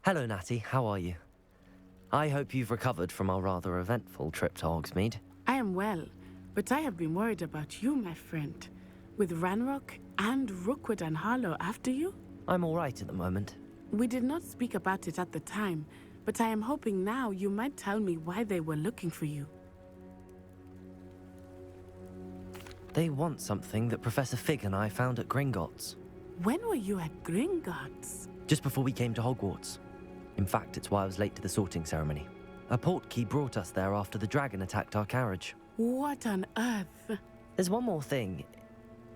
Hello, Natty. How are you? I hope you've recovered from our rather eventful trip to Hogsmeade. I am well, but I have been worried about you, my friend. With Ranrock and Rookwood and Harlow after you? I'm all right at the moment. We did not speak about it at the time, but I am hoping now you might tell me why they were looking for you. They want something that Professor Fig and I found at Gringotts. When were you at Gringotts? Just before we came to Hogwarts. In fact, it's why I was late to the sorting ceremony. A portkey brought us there after the dragon attacked our carriage. What on earth? There's one more thing.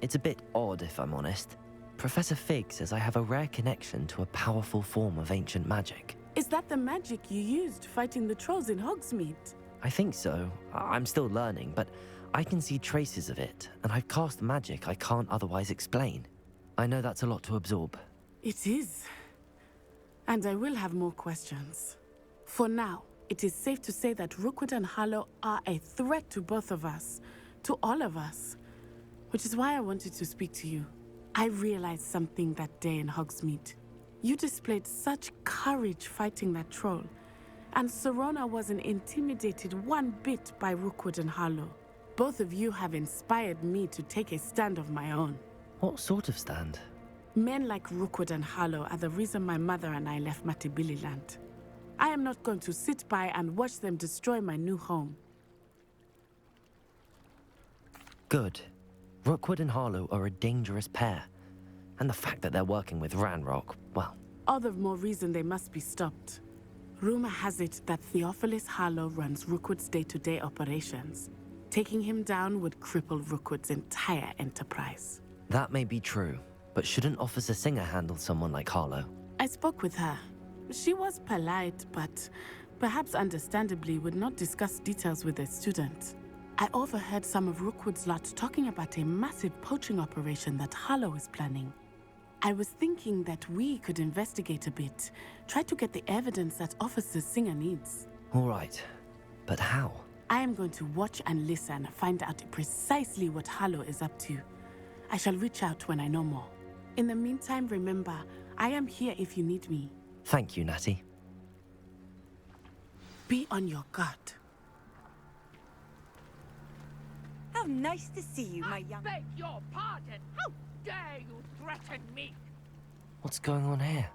It's a bit odd, if I'm honest. Professor Fig says I have a rare connection to a powerful form of ancient magic. Is that the magic you used fighting the trolls in Hogsmeade? I think so. I'm still learning, but I can see traces of it, and I've cast magic I can't otherwise explain. I know that's a lot to absorb. It is. And I will have more questions. For now, it is safe to say that Rookwood and Harlow are a threat to both of us, to all of us. Which is why I wanted to speak to you. I realized something that day in Hogsmeade. You displayed such courage fighting that troll, and Serona wasn't intimidated one bit by Rookwood and Harlow. Both of you have inspired me to take a stand of my own. What sort of stand? Men like Rookwood and Harlow are the reason my mother and I left Matabeleland. I am not going to sit by and watch them destroy my new home. Good. Rookwood and Harlow are a dangerous pair. And the fact that they're working with Ranrock, well... All the more reason they must be stopped. Rumor has it that Theophilus Harlow runs Rookwood's day-to-day operations. Taking him down would cripple Rookwood's entire enterprise. That may be true, but shouldn't Officer Singer handle someone like Harlow? I spoke with her. She was polite, but perhaps understandably would not discuss details with a student. I overheard some of Rookwood's lot talking about a massive poaching operation that Harlow is planning. I was thinking that we could investigate a bit, try to get the evidence that Officer Singer needs. All right, but how? I am going to watch and listen, find out precisely what Harlow is up to. I shall reach out when I know more. In the meantime, remember, I am here if you need me. Thank you, Natty. Be on your guard. How nice to see you, my young... I beg your pardon! How dare you threaten me? What's going on here?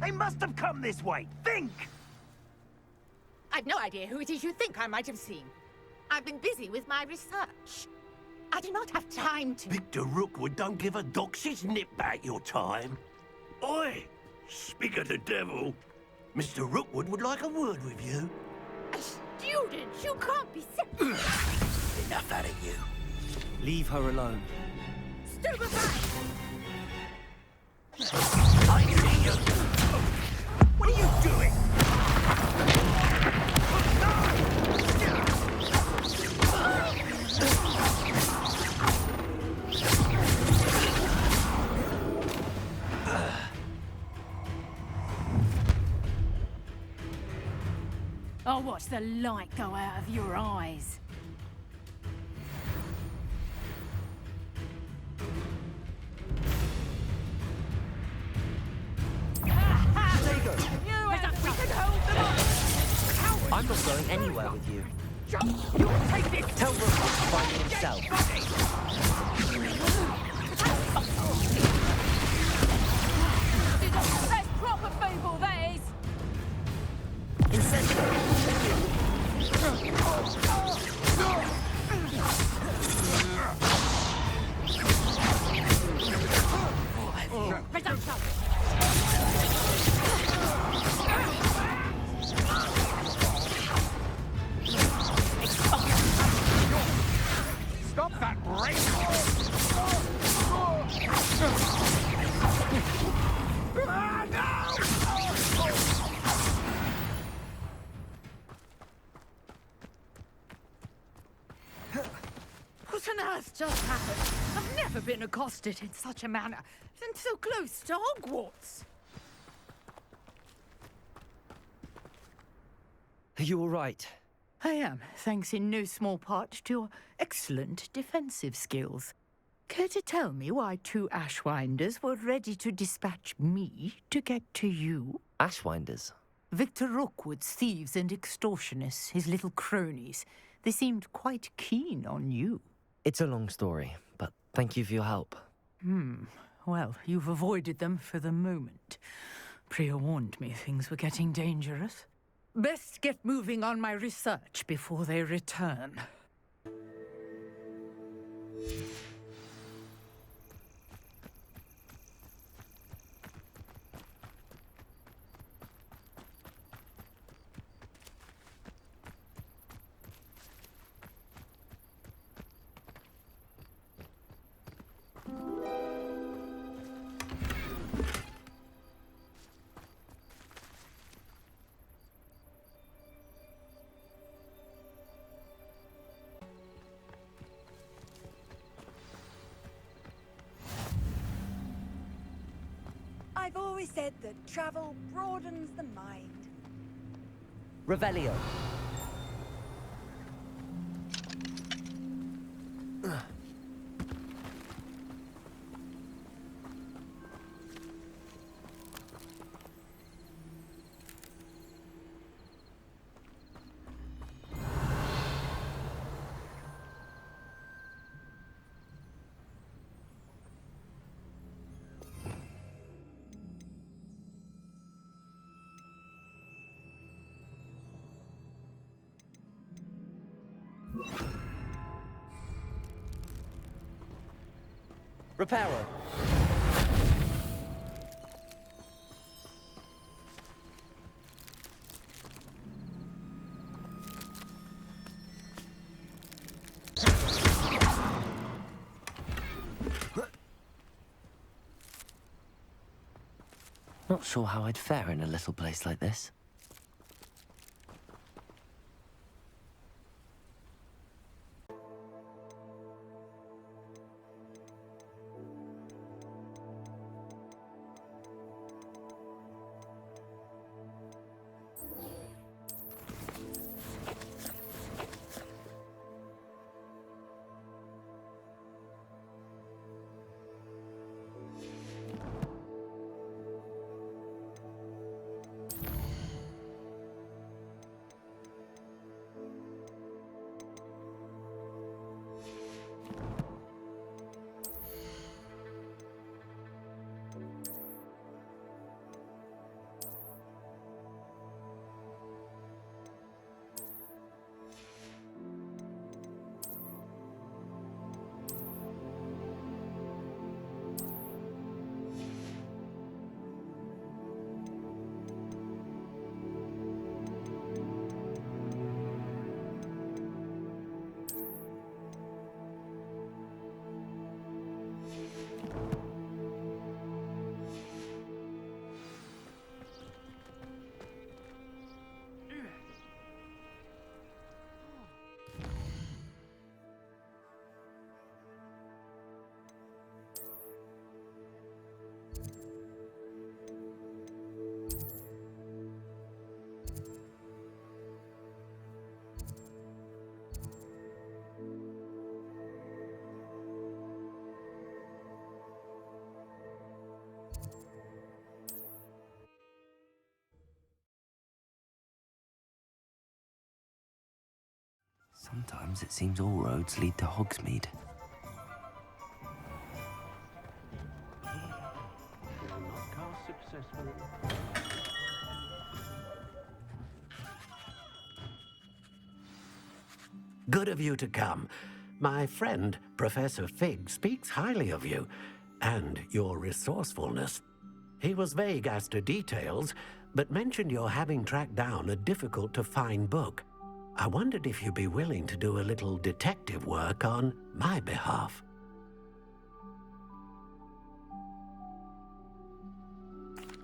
They must have come this way. Think! I've no idea who it is you think I might have seen. I've been busy with my research. I do not have time to... Victor Rookwood don't give a dox's nip back your time. Oi! Speak of the devil. Mr. Rookwood would like a word with you. A student? You can't be Enough out of you. Leave her alone. Stupefy! I see you! What are you doing? I'll watch the light go out of your eyes. I'm not going anywhere with you. You take this! Tell Rookwood to find himself. That's proper people, that is! Stop that race! What on earth just happened? I've never been accosted in such a manner, and so close to Hogwarts. Are you all right? I am, thanks in no small part to your excellent defensive skills. Care to tell me why two Ashwinders were ready to dispatch me to get to you? Ashwinders? Victor Rookwood's thieves and extortionists, his little cronies. They seemed quite keen on you. It's a long story, but thank you for your help. Well, you've avoided them for the moment. Priya warned me things were getting dangerous. Best get moving on my research before they return. I've always said that travel broadens the mind. Revelio. Reparo. Not sure how I'd fare in a little place like this. Sometimes it seems all roads lead to Hogsmeade. Good of you to come. My friend, Professor Fig, speaks highly of you and your resourcefulness. He was vague as to details, but mentioned your having tracked down a difficult-to-find book. I wondered if you'd be willing to do a little detective work on my behalf.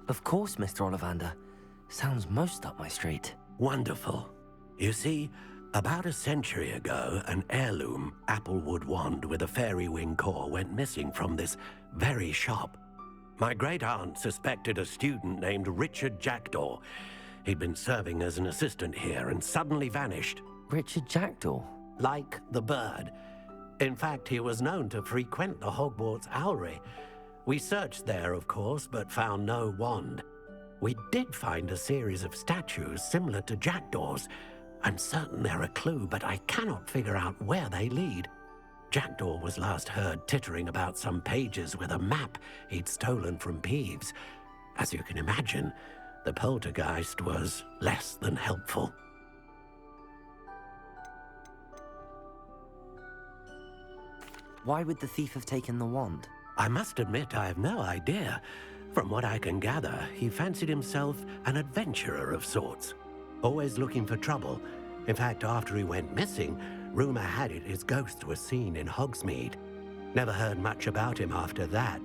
Of course, Mr. Ollivander. Sounds most up my street. Wonderful. You see, about a century ago, an heirloom applewood wand with a fairy wing core went missing from this very shop. My great-aunt suspected a student named Richard Jackdaw. He'd been serving as an assistant here and suddenly vanished. Richard Jackdaw? Like the bird. In fact, he was known to frequent the Hogwarts Owlery. We searched there, of course, but found no wand. We did find a series of statues similar to Jackdaw's. I'm certain they're a clue, but I cannot figure out where they lead. Jackdaw was last heard tittering about some pages with a map he'd stolen from Peeves. As you can imagine, the poltergeist was less than helpful. Why would the thief have taken the wand? I must admit I have no idea. From what I can gather, he fancied himself an adventurer of sorts. Always looking for trouble. In fact, after he went missing, rumor had it his ghost was seen in Hogsmeade. Never heard much about him after that,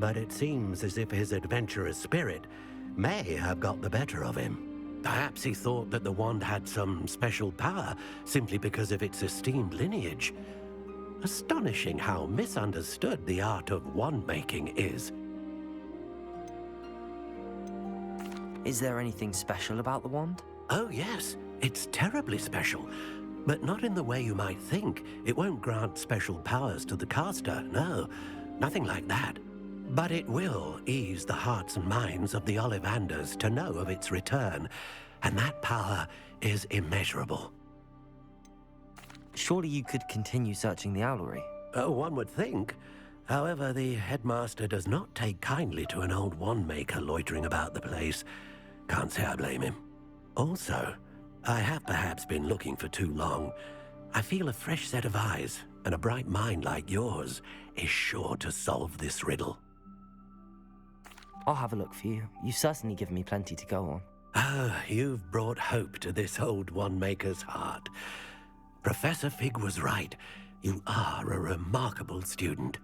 but it seems as if his adventurous spirit may have got the better of him. Perhaps he thought that the wand had some special power simply because of its esteemed lineage. Astonishing how misunderstood the art of wand-making is. Is there anything special about the wand? Oh yes, it's terribly special. But not in the way you might think. It won't grant special powers to the caster, no. Nothing like that. But it will ease the hearts and minds of the Ollivanders to know of its return. And that power is immeasurable. Surely you could continue searching the owlery. Oh, one would think. However, the headmaster does not take kindly to an old wand-maker loitering about the place. Can't say I blame him. Also, I have perhaps been looking for too long. I feel a fresh set of eyes, and a bright mind like yours is sure to solve this riddle. I'll have a look for you. You've certainly given me plenty to go on. Ah, you've brought hope to this old wand-maker's heart. Professor Fig was right. You are a remarkable student.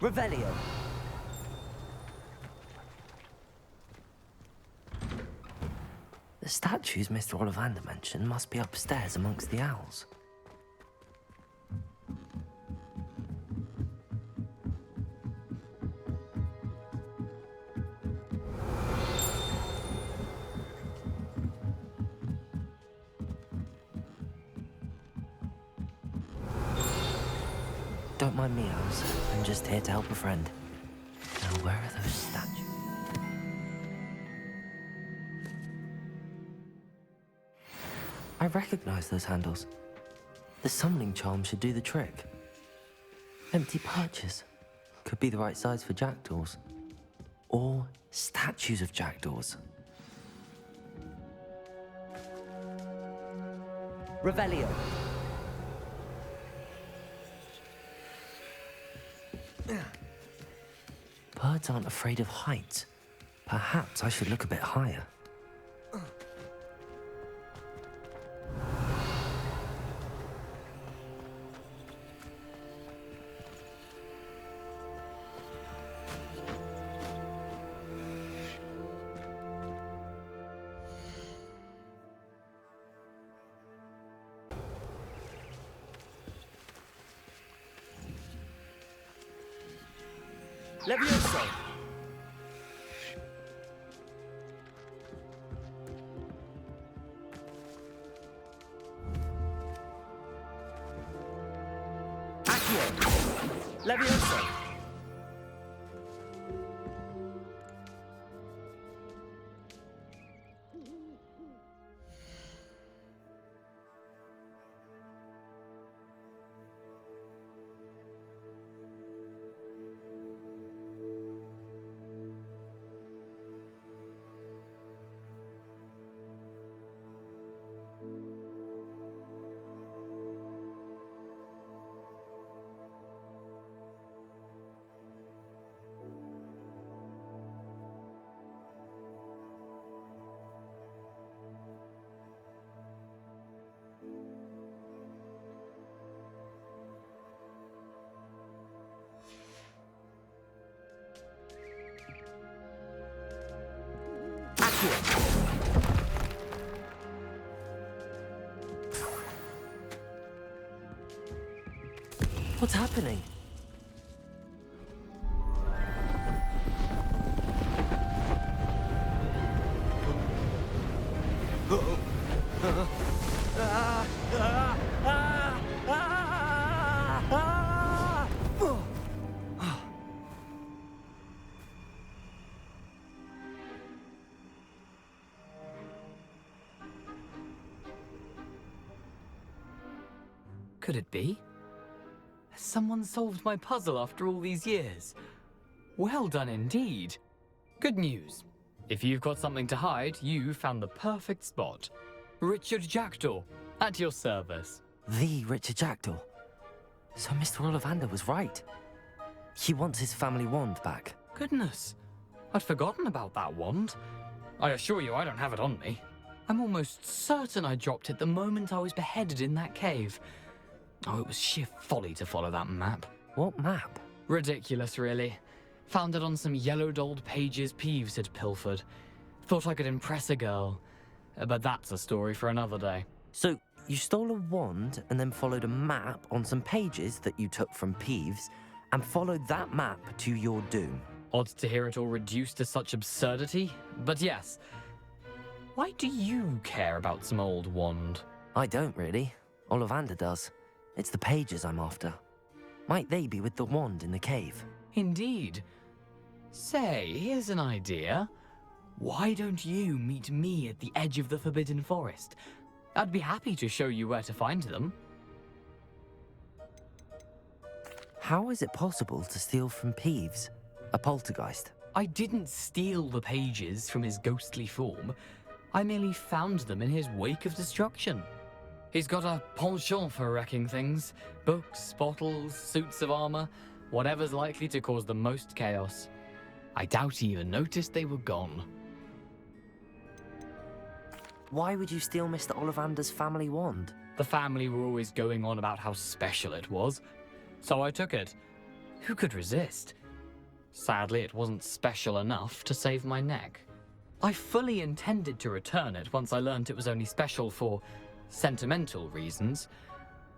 Revelio. The statues Mr. Ollivander mentioned must be upstairs amongst the owls. Don't mind me, owls. I'm just here to help a friend. Now, where are those statues? I recognize those handles. The summoning charm should do the trick. Empty perches. Could be the right size for jackdaws. Or statues of jackdaws. Revelio. Birds aren't afraid of heights. Perhaps I should look a bit higher. Levioso! Accio! Levioso! What's happening? Could it be? Has someone solved my puzzle after all these years? Well done indeed. Good news. If you've got something to hide, you found the perfect spot. Richard Jackdaw, at your service. The Richard Jackdaw. So Mr. Ollivander was right. He wants his family wand back. Goodness, I'd forgotten about that wand. I assure you I don't have it on me. I'm almost certain I dropped it the moment I was beheaded in that cave. Oh, it was sheer folly to follow that map. What map? Ridiculous, really. Found it on some yellowed old pages Peeves had pilfered. Thought I could impress a girl. But that's a story for another day. So you stole a wand and then followed a map on some pages that you took from Peeves and followed that map to your doom. Odd to hear it all reduced to such absurdity, but yes. Why do you care about some old wand? I don't really. Ollivander does. It's the pages I'm after. Might they be with the wand in the cave? Indeed. Say, here's an idea. Why don't you meet me at the edge of the Forbidden Forest? I'd be happy to show you where to find them. How is it possible to steal from Peeves, a poltergeist? I didn't steal the pages from his ghostly form. I merely found them in his wake of destruction. He's got a penchant for wrecking things. Books, bottles, suits of armor, whatever's likely to cause the most chaos. I doubt he even noticed they were gone. Why would you steal Mr. Ollivander's family wand? The family were always going on about how special it was, so I took it. Who could resist? Sadly, it wasn't special enough to save my neck. I fully intended to return it once I learned it was only special for sentimental reasons,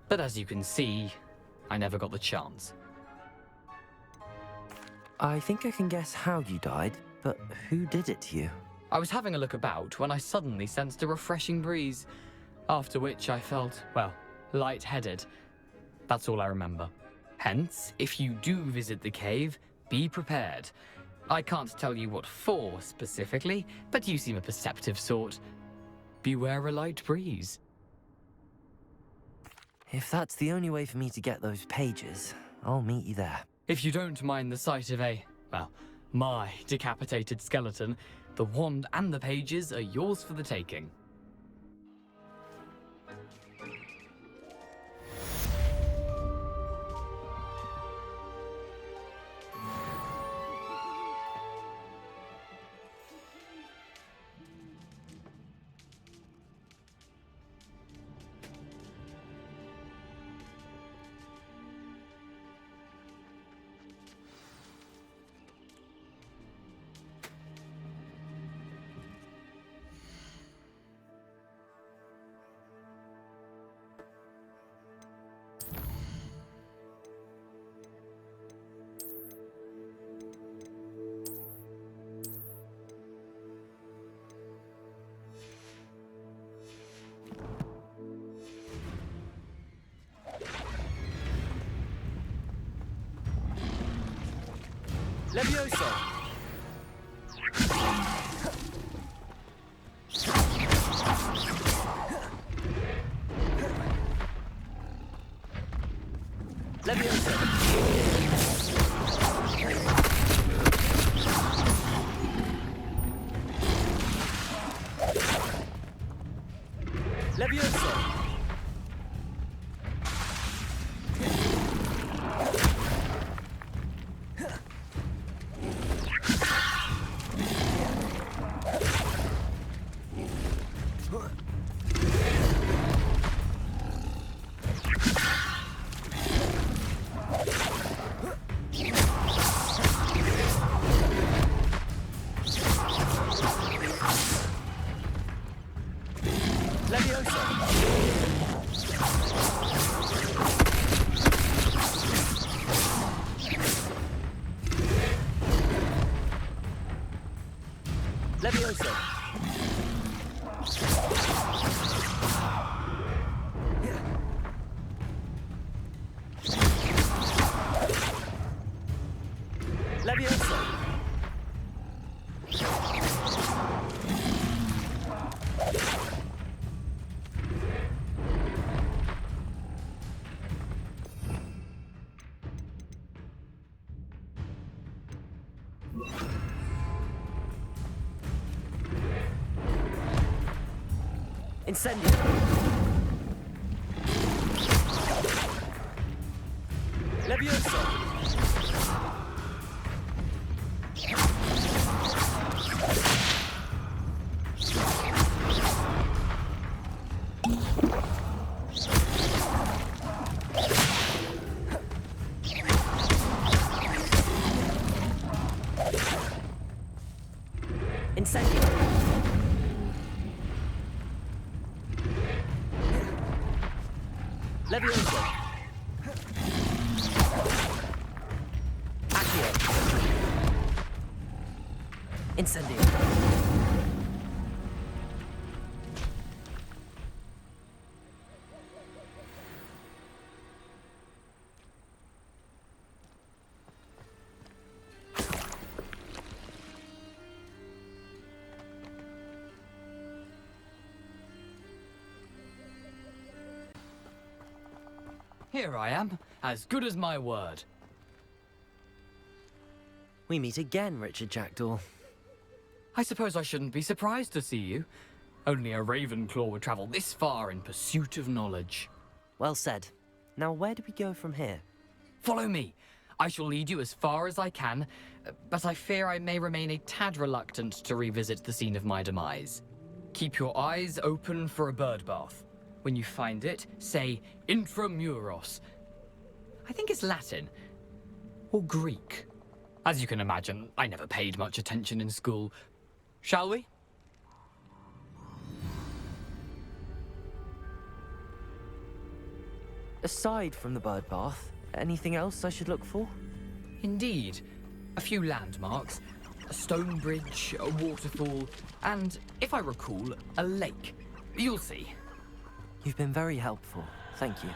but as you can see, I never got the chance. I think I can guess how you died, but who did it to you? I was having a look about when I suddenly sensed a refreshing breeze, after which I felt, well, lightheaded. That's all I remember. Hence, if you do visit the cave, be prepared. I can't tell you what for specifically, but you seem a perceptive sort. Beware a light breeze. If that's the only way for me to get those pages, I'll meet you there. If you don't mind the sight of my decapitated skeleton, the wand and the pages are yours for the taking. Levioso! Levioso! Levioso! Levioso! Levioso! Incendio! Levioso! Incendio! Levioso! Accio! Incendio! Here I am, as good as my word. We meet again, Richard Jackdaw. I suppose I shouldn't be surprised to see you. Only a Ravenclaw would travel this far in pursuit of knowledge. Well said. Now where do we go from here? Follow me. I shall lead you as far as I can, but I fear I may remain a tad reluctant to revisit the scene of my demise. Keep your eyes open for a bird bath. When you find it, say intramuros. I think it's Latin. Or Greek. As you can imagine, I never paid much attention in school. Shall we? Aside from the bird bath, anything else I should look for? Indeed. A few landmarks. A stone bridge, a waterfall, and, if I recall, a lake. You'll see. You've been very helpful. Thank you.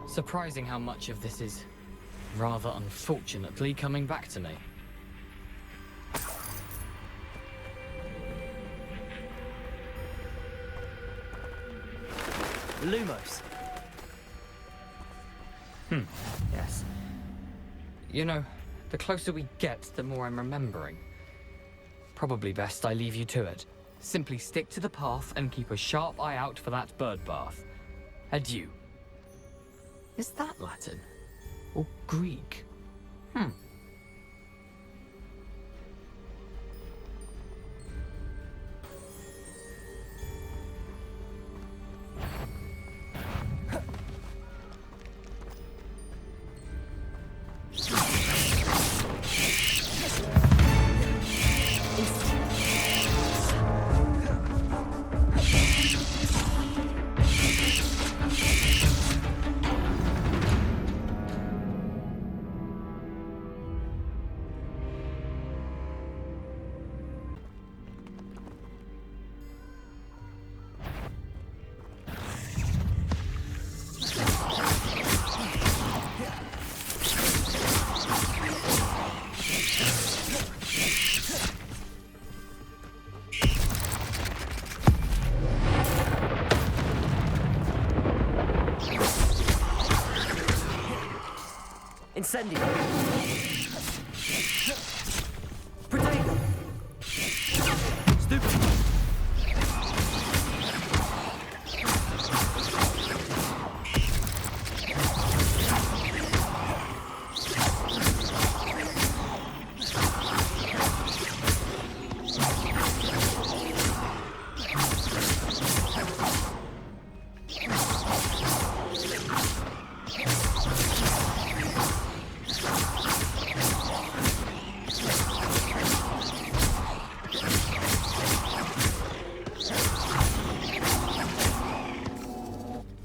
Surprising how much of this is, rather unfortunately, coming back to me. Lumos. Yes. You know, the closer we get, the more I'm remembering. Probably best I leave you to it. Simply stick to the path and keep a sharp eye out for that bird bath. Adieu. Is that Latin? Or Greek? Incendio! Potato! Stupid!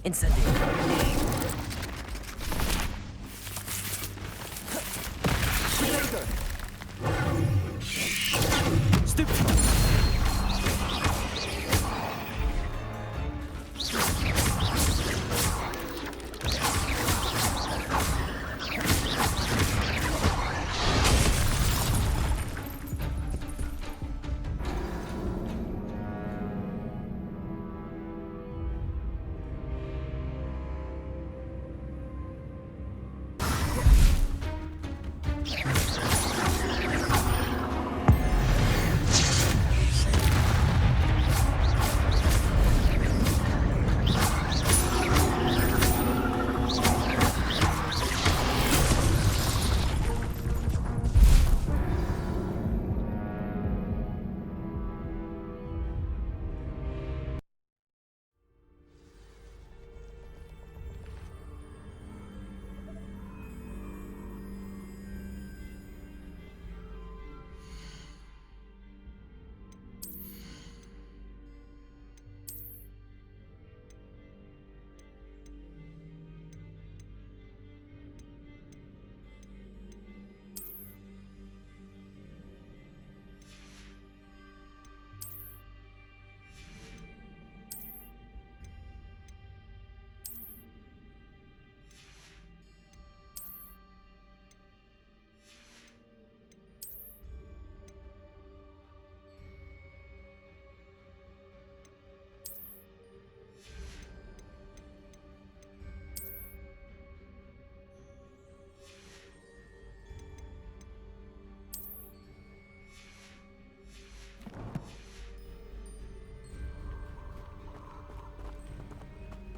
Incendio! Potato! Stupid!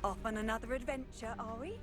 Off on another adventure, are we?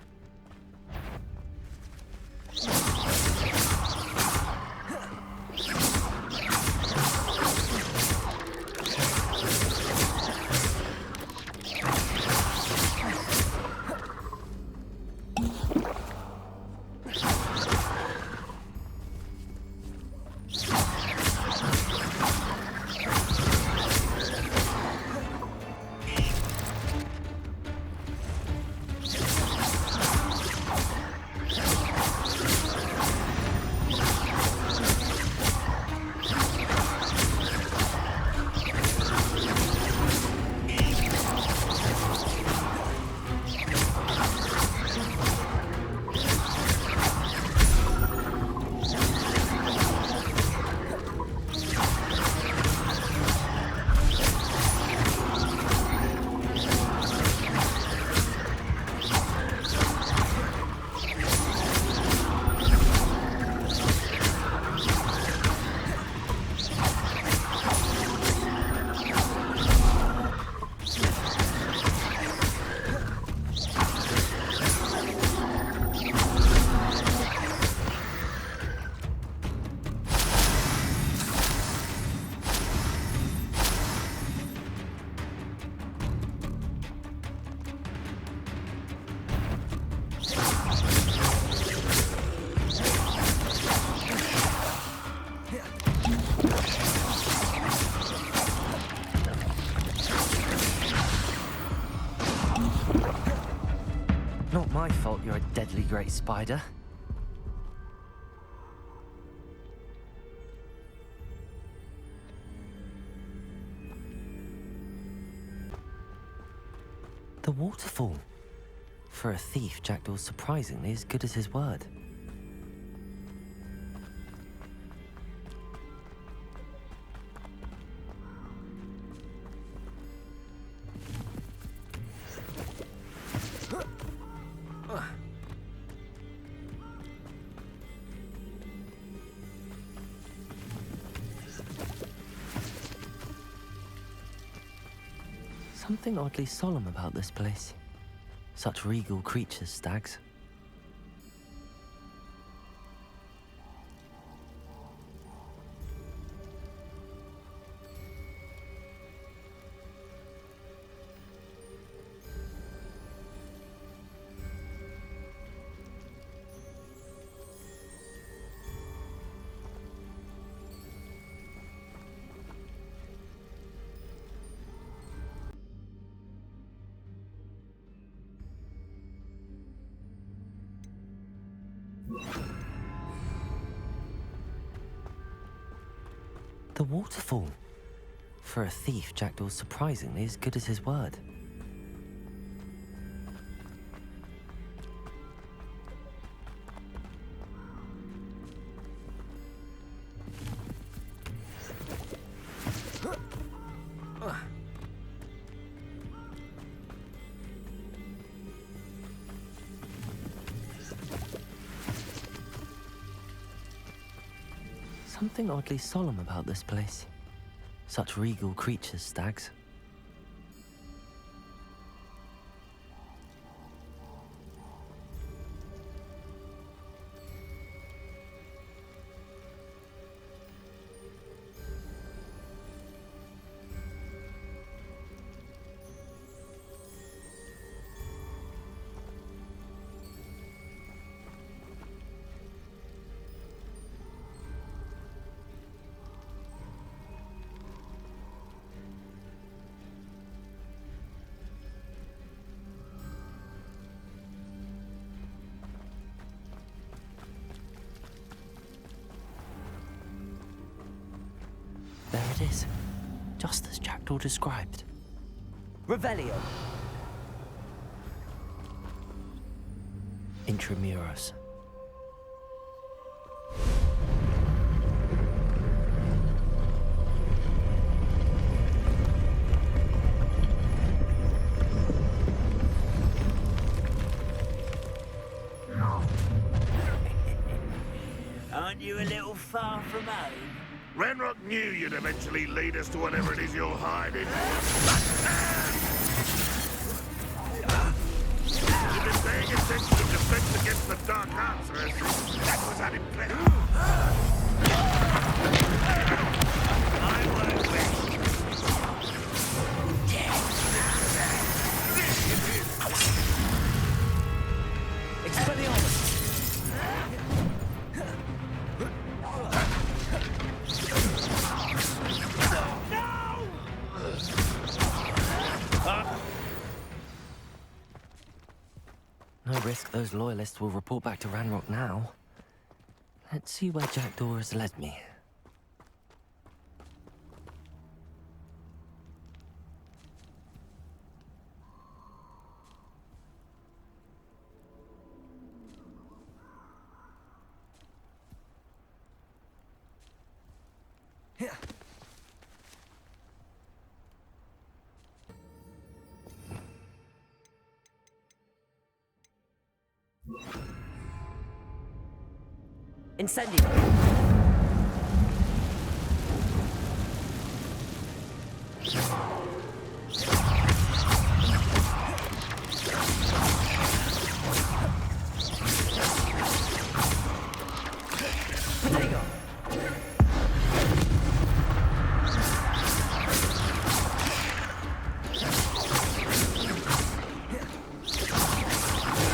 Not my fault you're a deadly great spider. The waterfall. For a thief, Jackdaw's surprisingly as good as his word. Something oddly solemn about this place. Such regal creatures, stags. The waterfall. For a thief, Jackdaw's surprisingly as good as his word. Something oddly solemn about this place. Such regal creatures, stags. There it is, just as Jackdaw described. Revelio. Intramuros. Aren't you a little far from home? Ranrock knew you'd eventually lead us to whatever it is you're hiding. You've been paying attention to Defense Against the Dark Arts, Erskine. That was unimpressive. I won't wait. Expelliarmus! No risk those loyalists will report back to Ranrock now. Let's see where Jackdaw has led me. Incendio. Potato. Potato.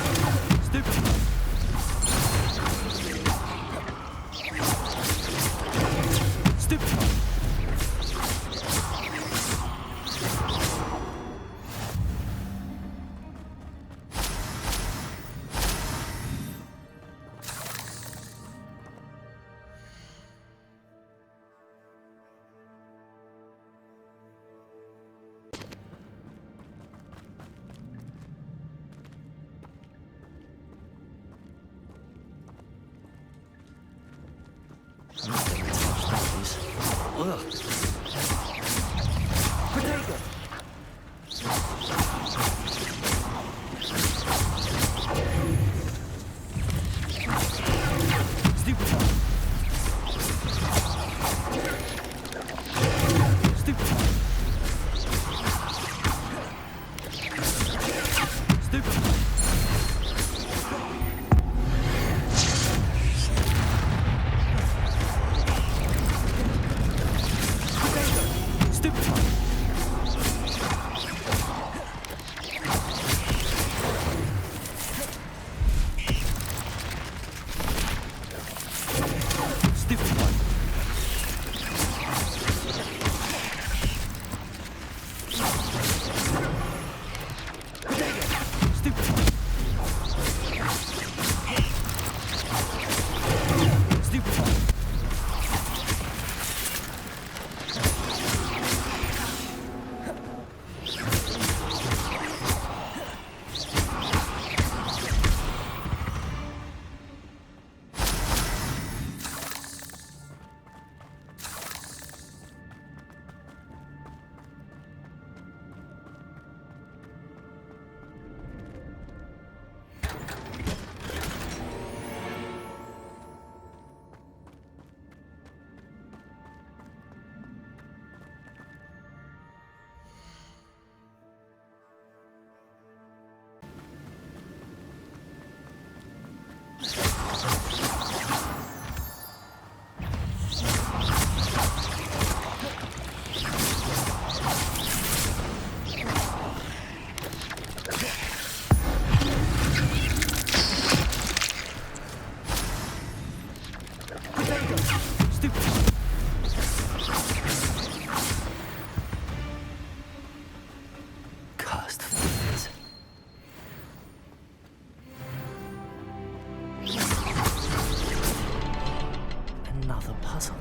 puzzle.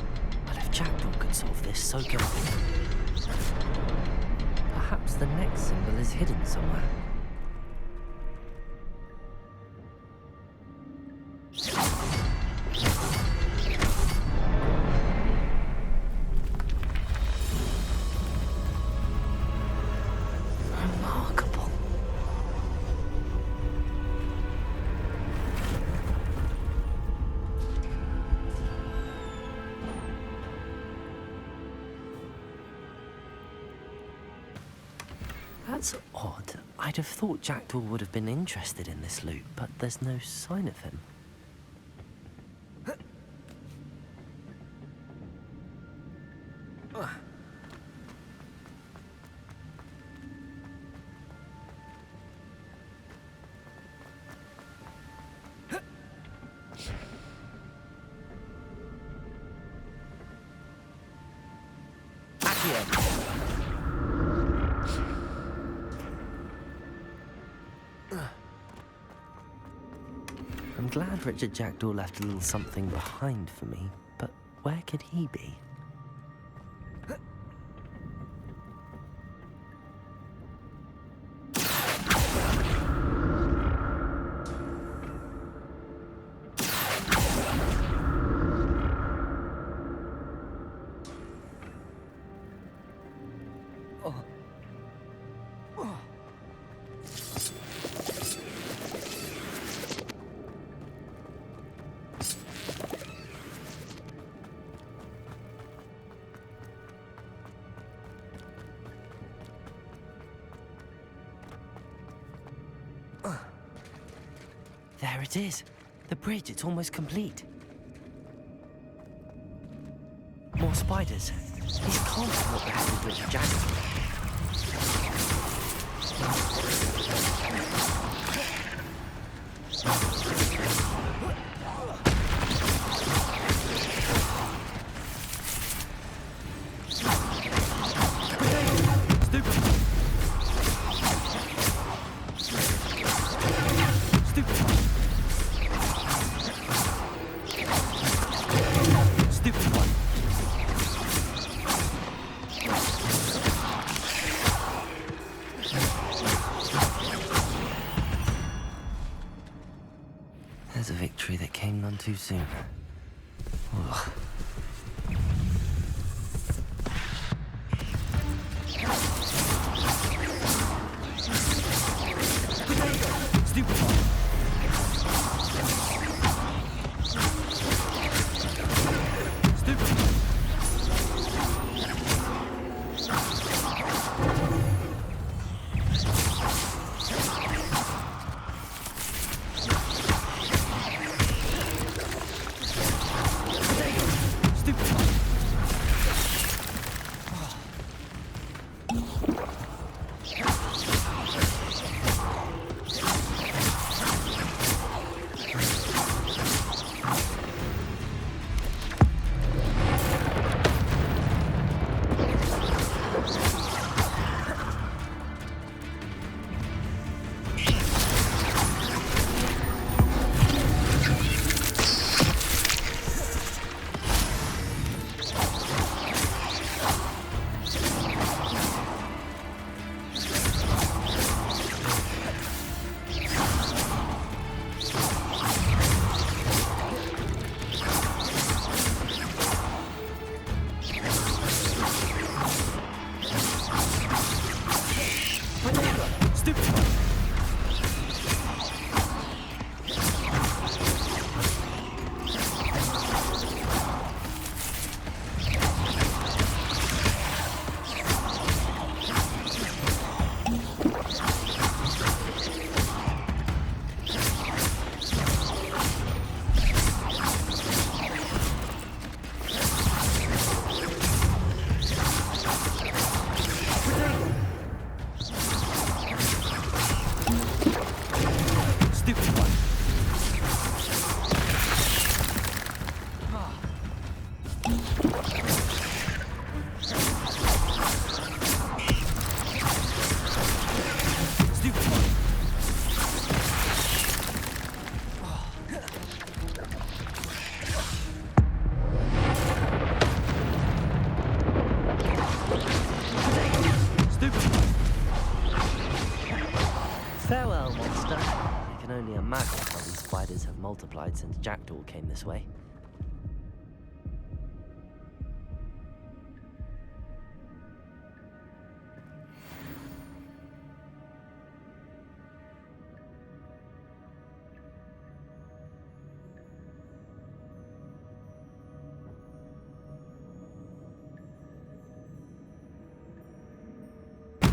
But if Jackdaw could solve this, so can I. Perhaps the next symbol is hidden somewhere. Remarkable. That's odd. I'd have thought Jackdaw would have been interested in this loot, but there's no sign of him. I'm glad Richard Jackdaw left a little something behind for me, but where could he be? There it is. The bridge, it's almost complete. More spiders. These can't be what happened with Jackdaw. There's a victory that came none too soon. Ugh. Stupid one. Stupid one. imagine how these spiders have multiplied since Jackdaw came this way.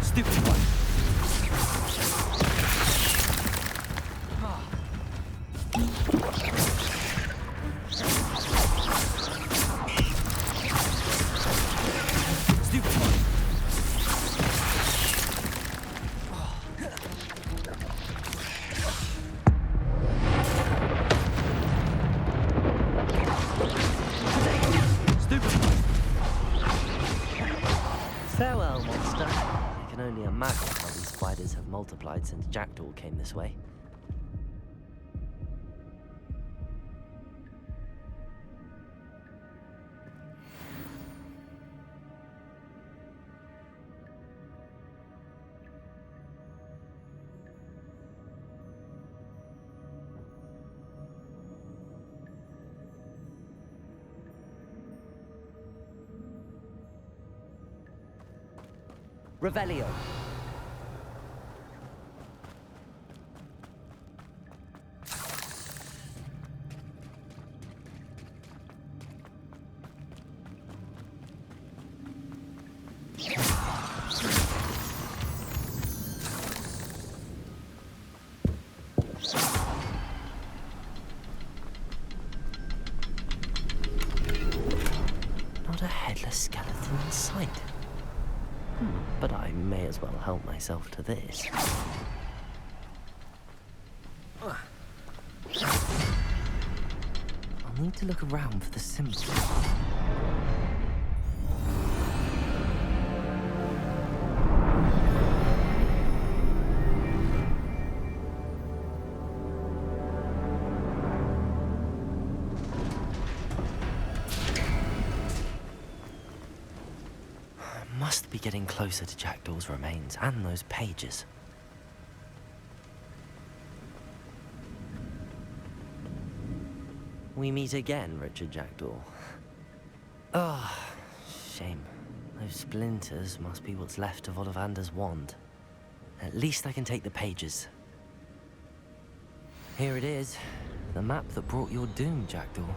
Stupid one. Stupid one. Stupid one. Farewell, monster. I can only imagine how these spiders have multiplied since Jackdaw came this way. Revelio. Not a headless skeleton in sight. But I may as well help myself to this. I'll need to look around for the symbol. Must be getting closer to Jackdaw's remains and those pages. We meet again, Richard Jackdaw. Ah, shame. Those splinters must be what's left of Ollivander's wand. At least I can take the pages. Here it is. The map that brought your doom, Jackdaw.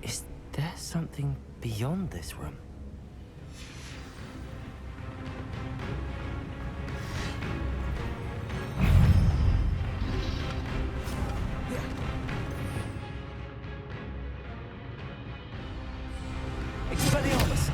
Is there something beyond this room? Expelliarmus!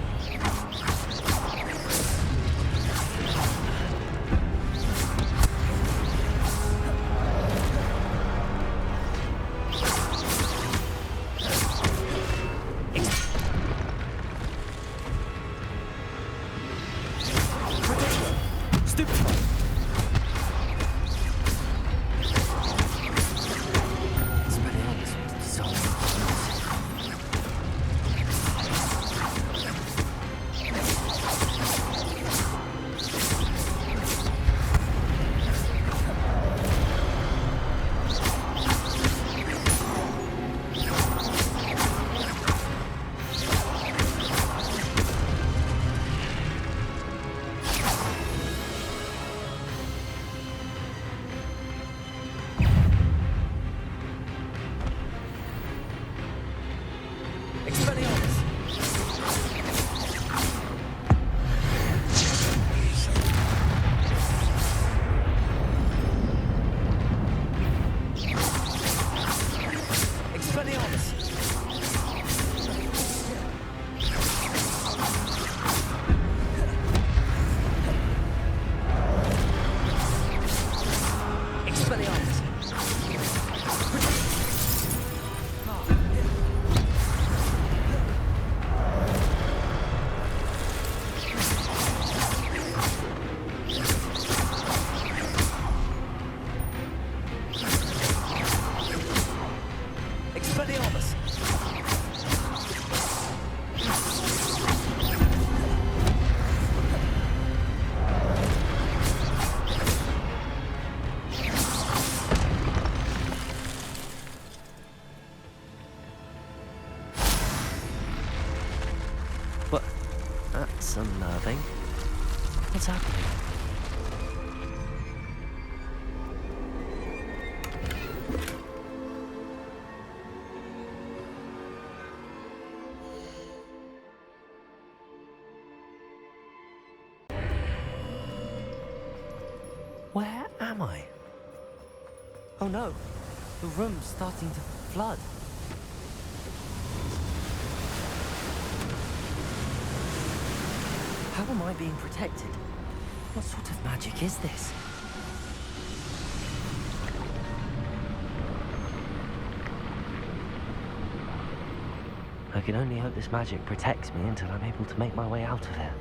That's unnerving. What's happening? Where am I? Oh no, the room's starting to flood. How am I being protected? What sort of magic is this? I can only hope this magic protects me until I'm able to make my way out of here.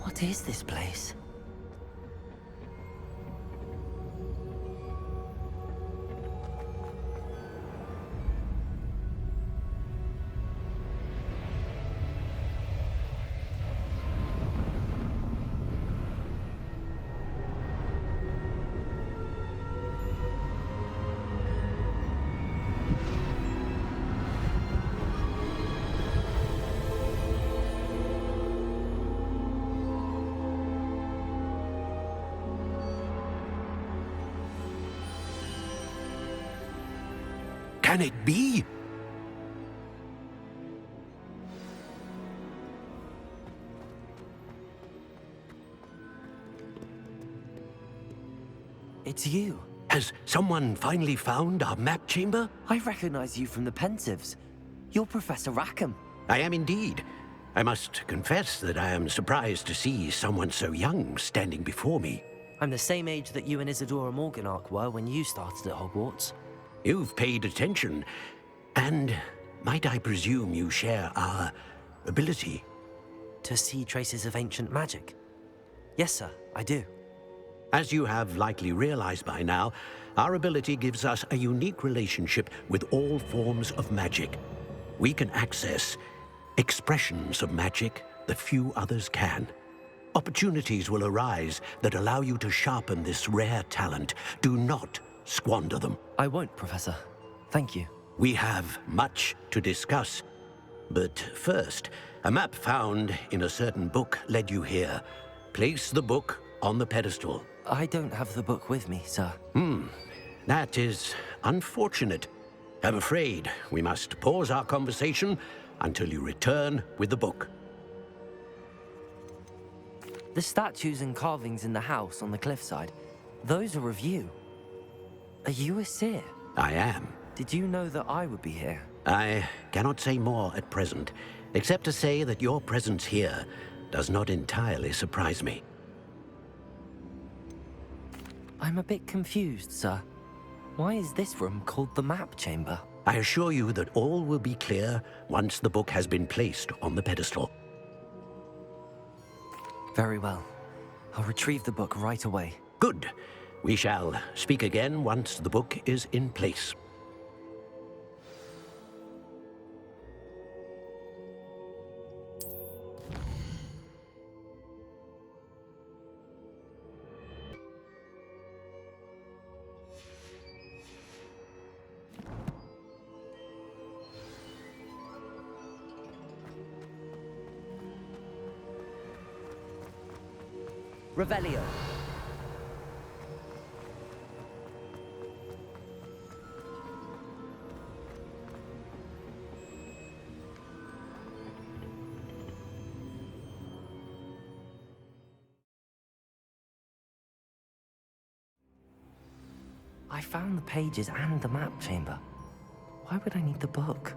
What is this place? Can it be? It's you. Has someone finally found our map chamber? I recognize you from the Pensives. You're Professor Rackham. I am indeed. I must confess that I am surprised to see someone so young standing before me. I'm the same age that you and Isadora Morganach were when you started at Hogwarts. You've paid attention. And might I presume you share our ability? To see traces of ancient magic? Yes, sir, I do. As you have likely realized by now, our ability gives us a unique relationship with all forms of magic. We can access expressions of magic that few others can. Opportunities will arise that allow you to sharpen this rare talent. Do not squander them. I won't, Professor. Thank you. We have much to discuss. But first, a map found in a certain book led you here. Place the book on the pedestal. I don't have the book with me, sir. That is unfortunate. I'm afraid we must pause our conversation until you return with the book. The statues and carvings in the house on the cliffside, those are of you. Are you a seer? I am. Did you know that I would be here? I cannot say more at present, except to say that your presence here does not entirely surprise me. I'm a bit confused, sir. Why is this room called the map chamber? I assure you that all will be clear once the book has been placed on the pedestal. Very well. I'll retrieve the book right away. Good. We shall speak again once the book is in place. Revelio. I found the pages and the map chamber. Why would I need the book?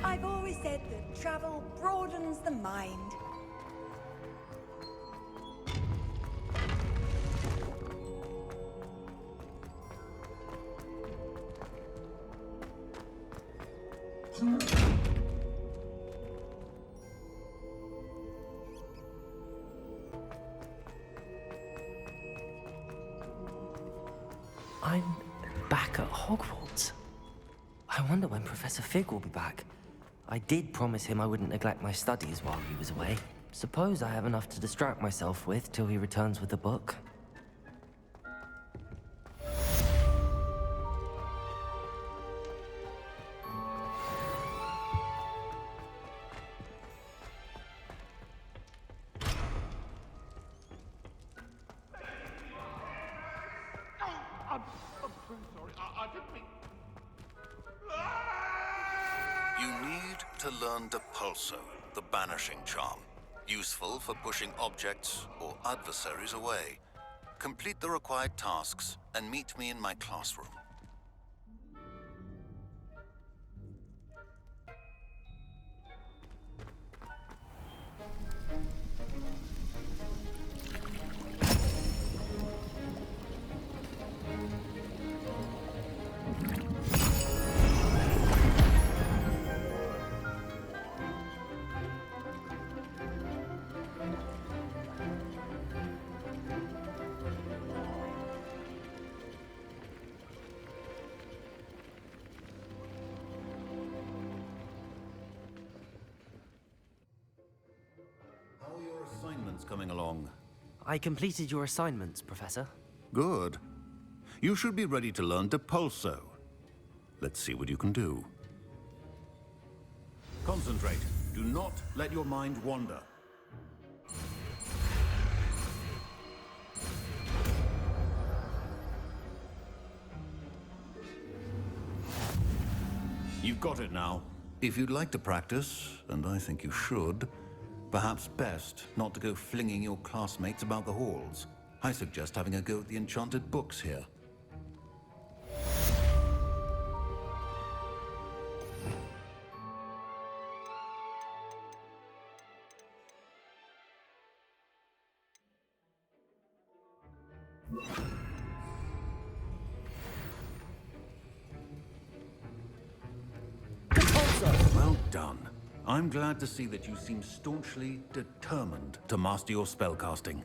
I've always said that travel broadens the mind. I'm Hogwarts. I wonder when Professor Fig will be back. I did promise him I wouldn't neglect my studies while he was away. Suppose I have enough to distract myself with till he returns with the book. I'm so sorry. I didn't mean... You need to learn Depulso, the banishing charm. Useful for pushing objects or adversaries away. Complete the required tasks and meet me in my classroom. How are your assignments coming along? I completed your assignments, Professor. Good. You should be ready to learn Depulso. Let's see what you can do. Concentrate. Do not let your mind wander. You've got it now. If you'd like to practice, and I think you should, perhaps best not to go flinging your classmates about the halls. I suggest having a go at the enchanted books here. Well done. I'm glad to see that you seem staunchly determined to master your spellcasting.